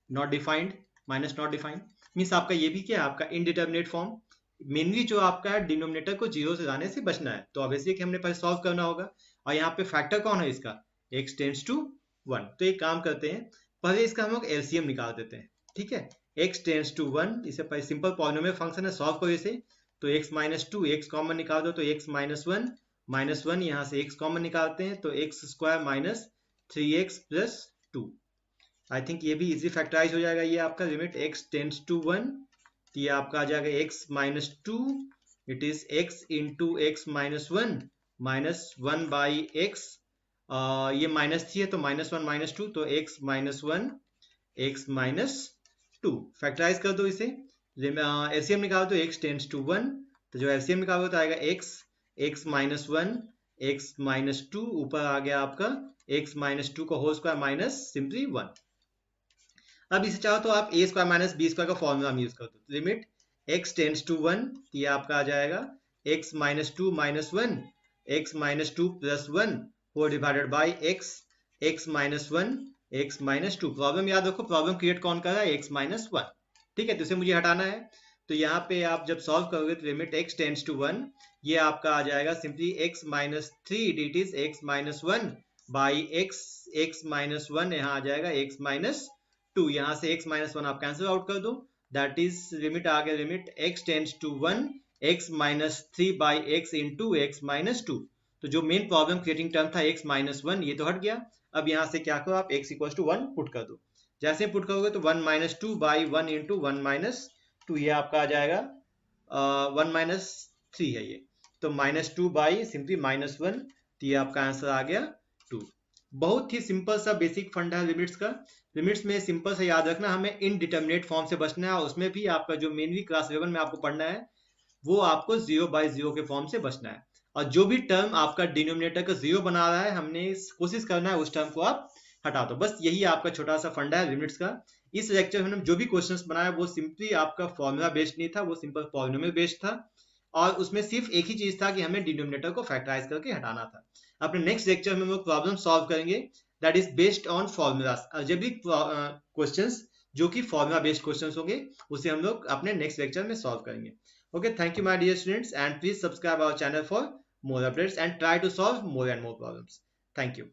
not defined minus not defined means आपका ये भी क्या है, आपका इनडिटर्मिनेट फॉर्म। मेनली जो आपका है डिनोमिनेटर को 0 से जाने से बचना है, तो ऑब्वियसली कि हमने पहले सॉल्व करना होगा, और यहाँ पे फैक्टर कौन है इसका, x टेंड्स टू 1। तो एक काम करते हैं पहले इसका हम लोग एलसीएम निकाल देते हैं। ठीक है, x टेंड्स टू 1, इसे पहले सिंपल पॉलिनोमियल फंक्शन है, सॉल्व करो इसे, तो x माइनस 2 x कॉमन निकाल दो, तो x माइनस 1 यहाँ से x कॉमन निकालते हैं, तो x square minus 3x plus 2। I think ये भी इजी फैक्टराइज हो जाएगा, ये आपका लिमिट x टेंड्स टू 1, ये आपका आ जाएगा x minus 2 it is x into x minus 1 minus 1 by x, ये माइनस 3 है तो -1 -2, तो x minus 1 x minus 2 factorise कर दो इसे, एलसीएम निकाल दो x टेंड्स टू 1, तो जो एलसीएम निकालोगे तो आएगा x माइनस 1 x माइनस 2, ऊपर आ गया आपका x माइनस 2 का होल स्क्वायर माइनस सिंपली 1। अब इसे चाहो तो आप a square minus B square का फॉर्मूला यूज कर दो, लिमिट x टेंड्स टू 1, ये आपका आ जाएगा x minus 2 minus 1 x minus 2 plus 1 whole divided by x minus 1 x minus 2। Problem याद रखो, प्रॉब्लम क्रिएट कौन कर रहा है, x माइनस 1। ठीक है, तो इसे मुझे हटाना है, तो यहाँ पे आप जब सॉल्व करोगे तो लिमिट x टेंड्स टू 1, ये आपका आ जाएगा सिंपली x माइनस 3 डिट is x minus 1 by x minus 1, यहाँ आ जाएगा x माइनस 2, यहाँ से x माइनस 1 आप कैंसिल आउट कर दो, दैट इज लिमिट आ गया, limit x tends to 1 x minus 3 by x into x minus 2। तो जो मेन प्रॉब्लम क्रिएटिंग टर्म था x माइनस 1 ये तो हट गया। अब यहाँ से क्या करो, आप x इक्वल टू 1 पुट कर दो। जैसे पुट करोगे तो 1 माइनस 2 बाई 1 इंटू 1 माइनस 2, ये आपका आ जाएगा 1 माइनस 3 है ये, तो माइनस 2 बाई सिंपली माइनस 1, तो ये आपका आंसर आ गया 2। बहुत ही सिंपल सा बेसिक फंडा है लिमिट्स का। लिमिट्स में सिंपल सा याद रखना, हमें इनडिटर्मिनेट फॉर्म से बचना है, और उसमें भी आपका जो मेनली क्लास 11 में आपको पढ़ना है वो आपको 0 बाई 0 के फॉर्म से बचना है। और जो भी टर्म आपका डिनोमिनेटर का 0 बना रहा है, हमने कोशिश करना है उस टर्म को आप हटा दो। बस यही आपका छोटा सा फंडा है लिमिट्स का। इस लेक्चर में जो भी क्वेश्चंस बनाया वो सिंपली आपका फॉर्मूला बेस्ड नहीं था, वो सिंपल पॉलिनोमियल बेस्ड था, और उसमें सिर्फ एक ही चीज था कि हमें डिनोमिनेटर को फैक्टराइज करके हटाना था। अपने नेक्स्ट लेक्चर में हम लोग प्रॉब्लम सॉल्व करेंगे that is based on formulas. जब भी क्वेश्चंस जो कि फॉर्मूला बेस्ड क्वेश्चंस होंगे उसे हम लोग अपने नेक्स्ट लेक्चर में सॉल्व करेंगे। Okay, thank you my dear students, and please subscribe our channel for more updates and try to solve more and more problems. Thank you.